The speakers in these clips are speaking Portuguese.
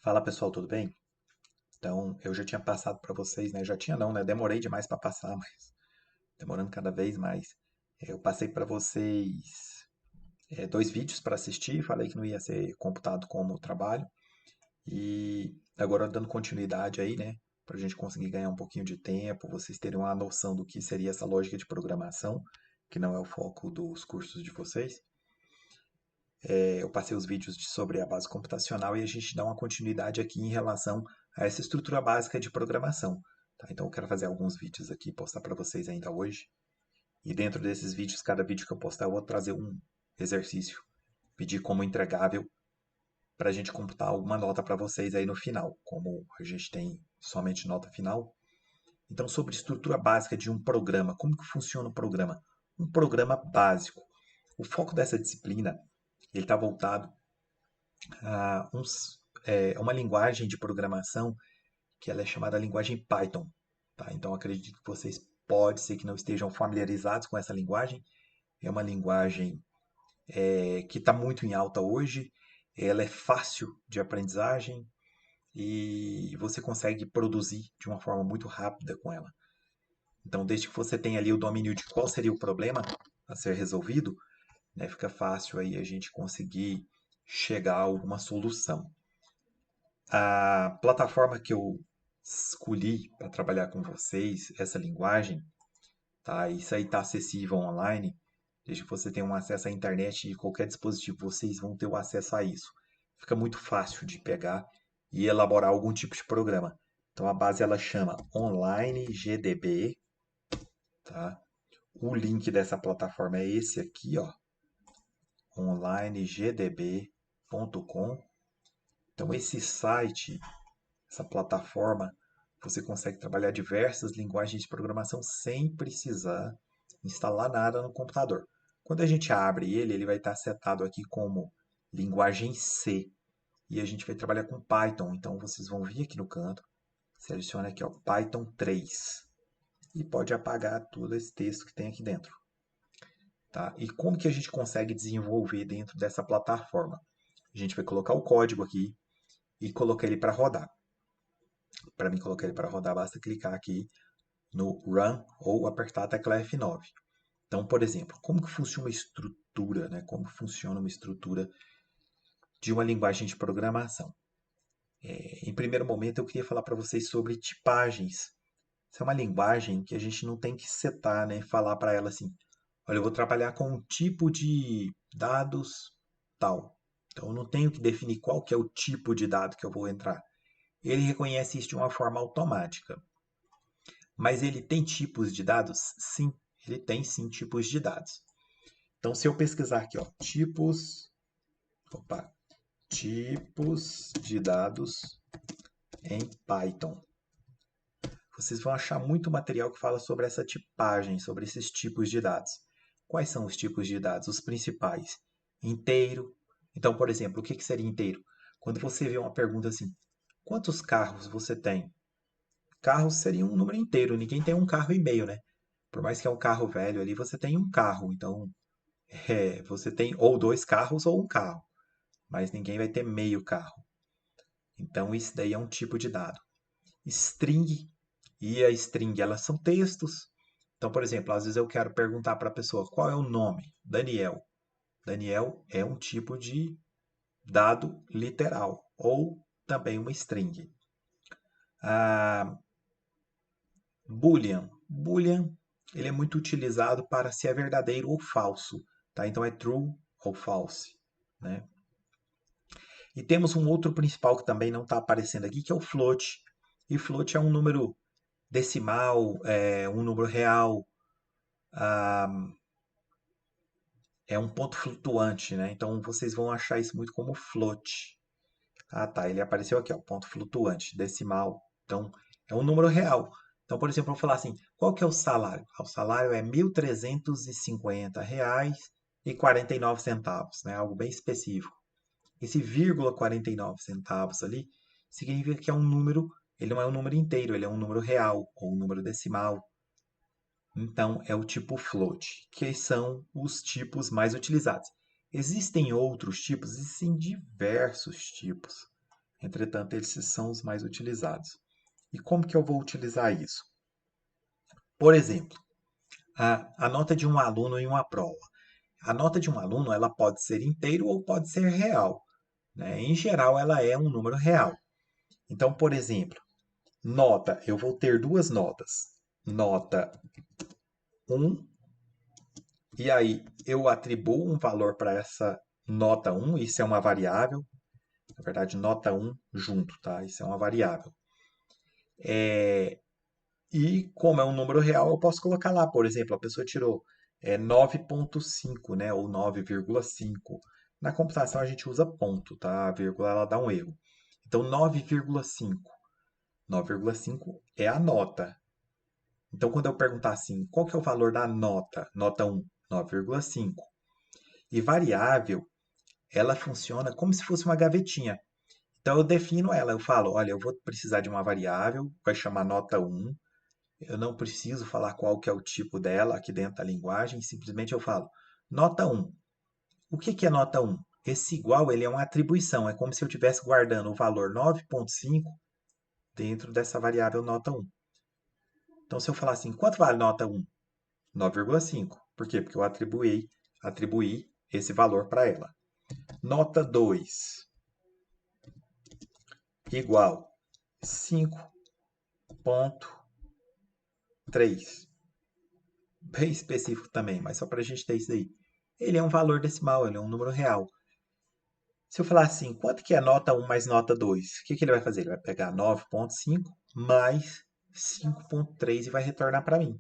Fala pessoal, tudo bem? Então, eu já tinha passado para vocês, né? Já tinha não, né? Demorei demais para passar, mas demorando cada vez mais. Eu passei para vocês dois vídeos para assistir, falei que não ia ser computado como trabalho e agora dando continuidade aí, né? Para a gente conseguir ganhar um pouquinho de tempo, vocês terem uma noção do que seria essa lógica de programação, que não é o foco dos cursos de vocês. Eu passei os vídeos sobre a base computacional e a gente dá uma continuidade aqui em relação a essa estrutura básica de programação. Tá? Então eu quero fazer alguns vídeos aqui, postar para vocês ainda hoje. E dentro desses vídeos, cada vídeo que eu postar, eu vou trazer um exercício, pedir como entregável para a gente computar alguma nota para vocês aí no final. Como a gente tem somente nota final. Então, sobre estrutura básica de um programa, como que funciona o programa? Um programa básico. O foco dessa disciplina, ele está voltado uma linguagem de programação que ela é chamada linguagem Python. Tá? Então, acredito que vocês pode ser que não estejam familiarizados com essa linguagem. É uma linguagem que está muito em alta hoje. Ela é fácil de aprendizagem e você consegue produzir de uma forma muito rápida com ela. Então, desde que você tenha ali o domínio de qual seria o problema a ser resolvido, né, fica fácil aí a gente conseguir chegar a alguma solução. A plataforma que eu escolhi para trabalhar com vocês, essa linguagem, tá? Isso aí está acessível online. Desde que você tenha um acesso à internet e qualquer dispositivo, vocês vão ter o acesso a isso. Fica muito fácil de pegar e elaborar algum tipo de programa. Então a base ela chama Online GDB, tá? O link dessa plataforma é esse aqui, ó, onlinegdb.com. Então esse site, essa plataforma, você consegue trabalhar diversas linguagens de programação sem precisar instalar nada no computador. Quando a gente abre ele, ele vai estar setado aqui como linguagem C. E a gente vai trabalhar com Python. Então vocês vão vir aqui no canto, seleciona aqui, ó, Python 3. E pode apagar todo esse texto que tem aqui dentro. Tá? E como que a gente consegue desenvolver dentro dessa plataforma? A gente vai colocar o código aqui e colocar ele para rodar. Para mim colocar ele para rodar, basta clicar aqui no Run ou apertar a tecla F9. Então, por exemplo, como que funciona uma estrutura, né? Como funciona uma estrutura de uma linguagem de programação? Em primeiro momento, eu queria falar para vocês sobre tipagens. Essa é uma linguagem que a gente não tem que setar, né? Falar para ela assim, olha, eu vou trabalhar com um tipo de dados tal. Então, eu não tenho que definir qual que é o tipo de dado que eu vou entrar. Ele reconhece isso de uma forma automática. Mas ele tem tipos de dados? Sim, ele tem sim tipos de dados. Então, se eu pesquisar aqui, ó, opa, tipos de dados em Python, vocês vão achar muito material que fala sobre essa tipagem, sobre esses tipos de dados. Quais são os tipos de dados? Os principais. Inteiro. Então, por exemplo, o que seria inteiro? Quando você vê uma pergunta assim, quantos carros você tem? Carros seria um número inteiro, ninguém tem um carro e meio, né? Por mais que é um carro velho ali, você tem um carro. Então, você tem ou dois carros ou um carro. Mas ninguém vai ter meio carro. Então, isso daí é um tipo de dado. String e a string, elas são textos. Então, por exemplo, às vezes eu quero perguntar para a pessoa qual é o nome? Daniel. Daniel é um tipo de dado literal ou também uma string. Ah, Boolean. Boolean ele é muito utilizado para se é verdadeiro ou falso. Tá? Então é true ou false. Né? E temos um outro principal que também não está aparecendo aqui, que é o float. E float é um número decimal, um número real, ah, é um ponto flutuante, né? Então vocês vão achar isso muito como float. Ah, tá, ele apareceu aqui, ó, ponto flutuante, decimal. Então é um número real. Então, por exemplo, eu vou falar assim, qual que é o salário? O salário é R$ 1.350,49, né? Algo bem específico. Esse vírgula 49 centavos ali significa que é um número, ele não é um número inteiro, ele é um número real ou um número decimal. Então, é o tipo float, que são os tipos mais utilizados. Existem outros tipos? Existem diversos tipos. Entretanto, esses são os mais utilizados. E como que eu vou utilizar isso? Por exemplo, a nota de um aluno em uma prova. A nota de um aluno ela pode ser inteiro ou pode ser real, né? Em geral, ela é um número real. Então, por exemplo, nota, eu vou ter duas notas. Nota 1, e aí eu atribuo um valor para essa nota 1, isso é uma variável. Na verdade, nota 1 junto, tá? Isso é uma variável. E como é um número real, eu posso colocar lá, por exemplo, a pessoa tirou 9,5, né? Ou 9,5. Na computação a gente usa ponto, tá? A vírgula ela dá um erro. Então, 9,5. 9,5 é a nota. Então, quando eu perguntar assim, qual que é o valor da nota? Nota 1, 9,5. E variável, ela funciona como se fosse uma gavetinha. Então, eu defino ela. Eu falo, olha, eu vou precisar de uma variável, vai chamar nota 1. Eu não preciso falar qual que é o tipo dela aqui dentro da linguagem, simplesmente eu falo nota 1. O que que é nota 1? Esse igual ele é uma atribuição, é como se eu estivesse guardando o valor 9,5 dentro dessa variável nota 1. Então, se eu falar assim, quanto vale nota 1? 9,5. Por quê? Porque eu atribuí esse valor para ela. Nota 2 igual 5,3. Bem específico também, mas só para a gente ter isso aí. Ele é um valor decimal, ele é um número real. Se eu falar assim, quanto que é nota 1 mais nota 2? O que que ele vai fazer? Ele vai pegar 9,5 mais 5,3 e vai retornar para mim.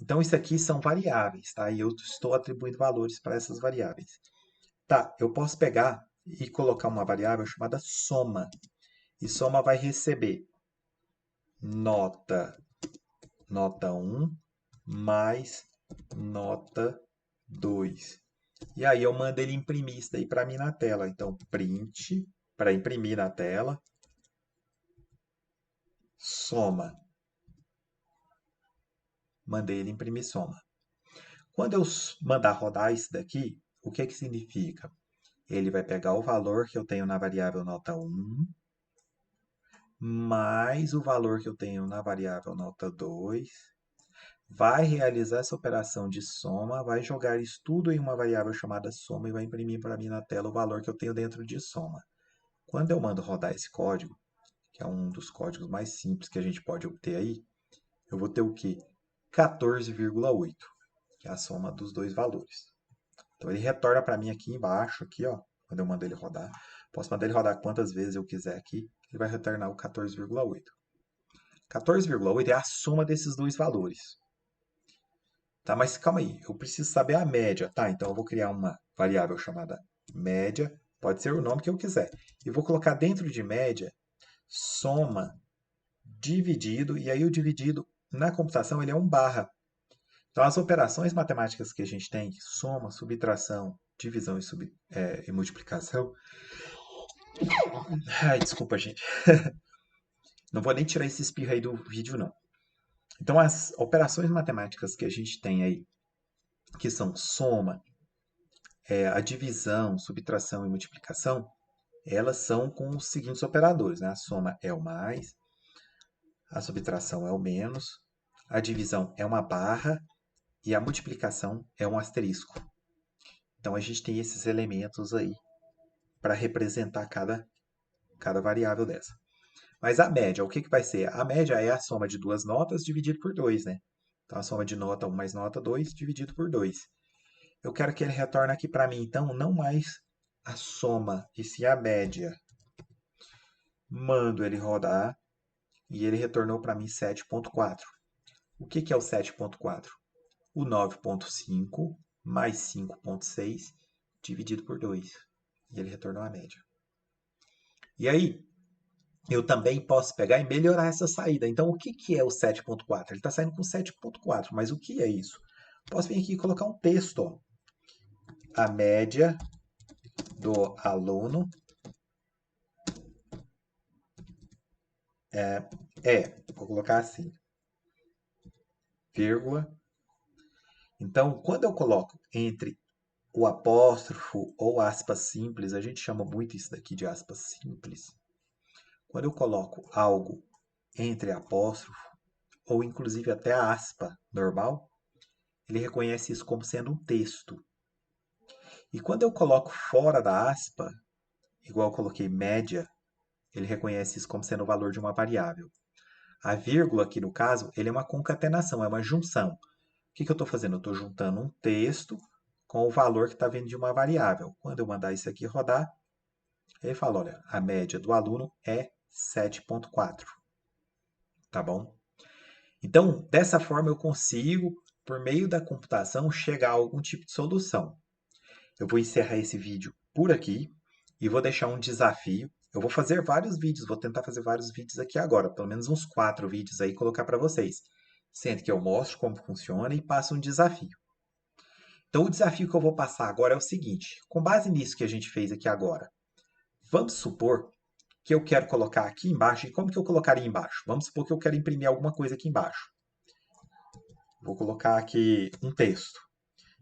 Então, isso aqui são variáveis, tá? E eu estou atribuindo valores para essas variáveis. Tá, eu posso pegar e colocar uma variável chamada soma. E soma vai receber nota 1 mais nota 2. E aí eu mando ele imprimir isso daí para mim na tela. Então, print para imprimir na tela, soma. Mandei ele imprimir soma. Quando eu mandar rodar isso daqui, o que que significa? Ele vai pegar o valor que eu tenho na variável nota 1, mais o valor que eu tenho na variável nota 2, vai realizar essa operação de soma, vai jogar isso tudo em uma variável chamada soma e vai imprimir para mim na tela o valor que eu tenho dentro de soma. Quando eu mando rodar esse código, que é um dos códigos mais simples que a gente pode obter aí, eu vou ter o quê? 14,8, que é a soma dos dois valores. Então ele retorna para mim aqui embaixo, aqui, ó, quando eu mando ele rodar. Posso mandar ele rodar quantas vezes eu quiser aqui, ele vai retornar o 14,8. 14,8 é a soma desses dois valores. Tá, mas calma aí, eu preciso saber a média, tá? Então eu vou criar uma variável chamada média, pode ser o nome que eu quiser. E vou colocar dentro de média soma dividido, e aí o dividido na computação ele é um barra. Então as operações matemáticas que a gente tem, soma, subtração, divisão e multiplicação. Ai, desculpa, gente. Não vou nem tirar esse espirro aí do vídeo, não. Então as operações matemáticas que a gente tem aí, que são soma, a divisão, subtração e multiplicação, elas são com os seguintes operadores, né? A soma é o mais, a subtração é o menos, a divisão é uma barra e a multiplicação é um asterisco. Então a gente tem esses elementos aí para representar cada variável dessa. Mas a média, o que que vai ser? A média é a soma de duas notas dividido por 2, né? Então a soma de nota 1 mais nota 2 dividido por 2. Eu quero que ele retorne aqui para mim, então, não mais a soma, e sim a média. Mando ele rodar e ele retornou para mim 7,4. O que que é o 7,4? O 9,5 mais 5,6 dividido por 2. E ele retornou a média. E aí, eu também posso pegar e melhorar essa saída. Então, o que que é o 7,4? Ele está saindo com 7,4, mas o que é isso? Posso vir aqui e colocar um texto. Ó. A média do aluno vou colocar assim, vírgula. Então, quando eu coloco entre o apóstrofo ou aspas simples, a gente chama muito isso daqui de aspas simples. Quando eu coloco algo entre apóstrofo, ou inclusive até a aspa normal, ele reconhece isso como sendo um texto. E quando eu coloco fora da aspa, igual eu coloquei média, ele reconhece isso como sendo o valor de uma variável. A vírgula aqui no caso, ele é uma concatenação, é uma junção. O que eu estou fazendo? Eu estou juntando um texto com o valor que está vindo de uma variável. Quando eu mandar isso aqui rodar, ele fala, olha, a média do aluno é 7,4. Tá bom? Então, dessa forma eu consigo, por meio da computação, chegar a algum tipo de solução. Eu vou encerrar esse vídeo por aqui e vou deixar um desafio. Eu vou fazer vários vídeos, vou tentar fazer vários vídeos aqui agora, pelo menos uns 4 vídeos aí, colocar para vocês. Sendo que eu mostro como funciona e passo um desafio. Então, o desafio que eu vou passar agora é o seguinte: com base nisso que a gente fez aqui agora, vamos supor que eu quero colocar aqui embaixo, e como que eu colocaria embaixo? Vamos supor que eu quero imprimir alguma coisa aqui embaixo. Vou colocar aqui um texto.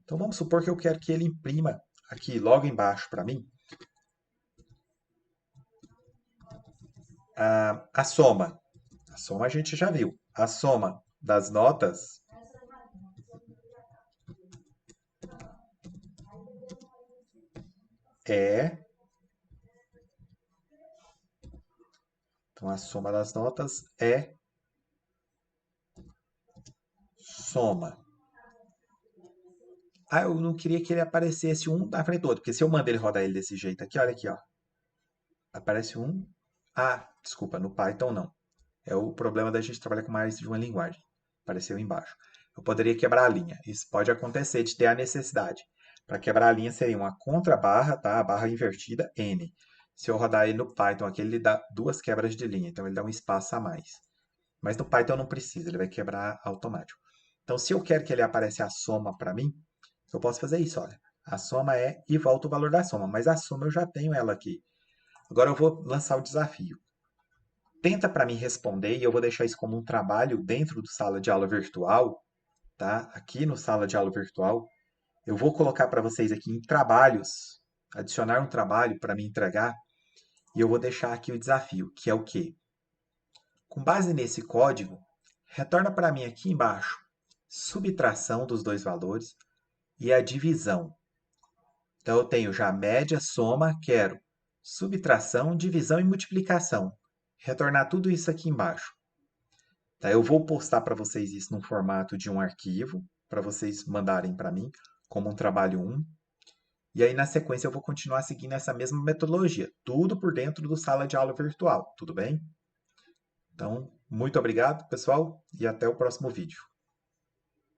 Então, vamos supor que eu quero que ele imprima aqui logo embaixo para mim a soma. A soma a gente já viu. A soma das notas é. Então, a soma das notas é soma. Ah, eu não queria que ele aparecesse um na frente do outro, porque se eu mando ele rodar ele desse jeito aqui, olha aqui, ó. Aparece um. Ah, desculpa, no Python não. É o problema da gente trabalhar com mais de uma linguagem. Apareceu embaixo. Eu poderia quebrar a linha. Isso pode acontecer de ter a necessidade. Para quebrar a linha seria uma contrabarra, tá? A barra invertida, N. Se eu rodar ele no Python aqui, ele dá 2 quebras de linha, então ele dá um espaço a mais. Mas no Python não precisa, ele vai quebrar automático. Então, se eu quero que ele apareça a soma para mim, eu posso fazer isso, olha. A soma é e volta o valor da soma, mas a soma eu já tenho ela aqui. Agora eu vou lançar o desafio. Tenta para mim responder e eu vou deixar isso como um trabalho dentro do sala de aula virtual, tá? Aqui no sala de aula virtual, eu vou colocar para vocês aqui em trabalhos, adicionar um trabalho para me entregar, e eu vou deixar aqui o desafio, que é o quê? Com base nesse código, retorna para mim aqui embaixo subtração dos dois valores e a divisão. Então eu tenho já média, soma, quero subtração, divisão e multiplicação. Retornar tudo isso aqui embaixo. Tá? Eu vou postar para vocês isso no formato de um arquivo, para vocês mandarem para mim, como um trabalho 1. E aí, na sequência, eu vou continuar seguindo essa mesma metodologia, tudo por dentro do sala de aula virtual, tudo bem? Então, muito obrigado, pessoal, e até o próximo vídeo.